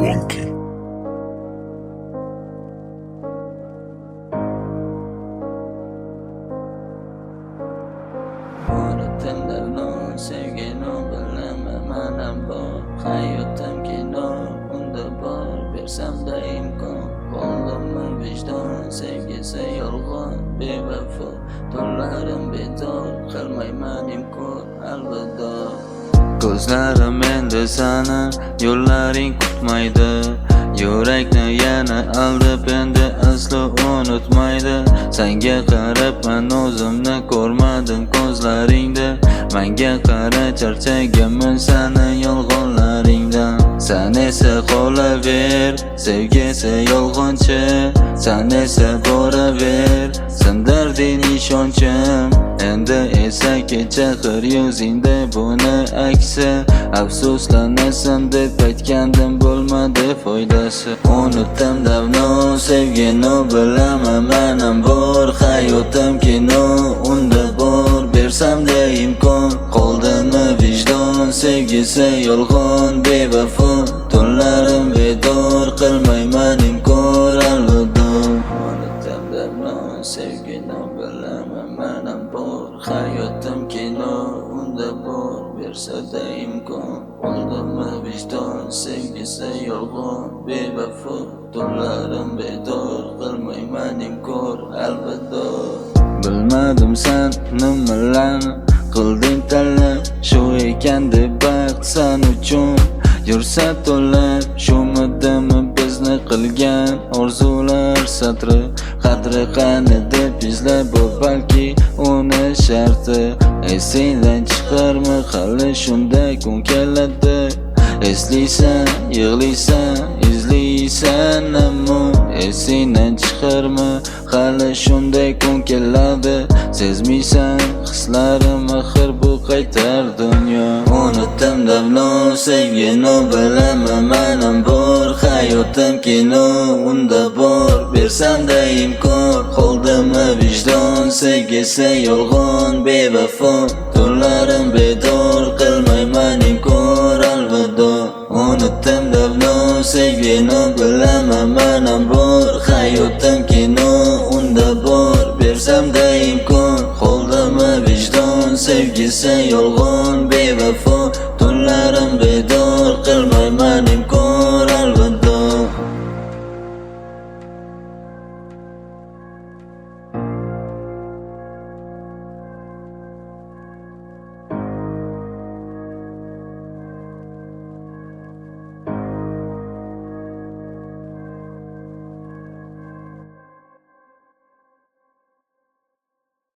Wonky. Unutdim davno sevgini bilaman manam bor hayotim kino unda bor bersamda imkon qo'limni vijdon sevgisi yolg'on bevafo tunlarim bedor qilmayman imkon alvido ko'zlarim endi sani yo'llaring kutmaydi yurakni yana aldab endi aslo unutmaydi senga qarab men o'zimni ko'rmadim ko'zlaringda menga qara charchaganman seni yolg'onlaringdan sen esa qolaver sevgisi yolg'onchi sen esa boraver sindirding ishonchim endi esa kecha qir yuzingda buni aksi afsuslanasan deb aytgandim bo'lmadi foydasi unutdim davno sevgini bilaman manam bor hayotim kino unda bor bersamda imkon qoldimi vijdon sevgisi yolg'on bevafo tunlarim bedor qilmayman inkor alvido unutdim davno sevgini bilaman manam bor hayotim kino unda bor bersada imkon qoldimi vijdon sevgisi yolg'on bevafo tunlarim bedor qilmayman inkor alvido bilmadim sen nimalarni qilding tanlab shu ekan deb baxt sen uchun yursa to'lab shumidimi bizni qilgan orzular satri qadri qani deb izlab bu balki uni sharti esingdan chiqarma hali shunday kun keladi eslaysan yig'laysan izlaysan ammo esingdan chiqarma hali shunday kun keladi sezmaysan hislarim axir bu qaytar dunyo unutdim davno sevgini bilaman manam bor hayotim kino unda bor bersamda imkon qoldimi vijdon sevgisi yolg'on bevafo tunlarim bedor qilmayman inkor alvido unutdim davno sevgini bilaman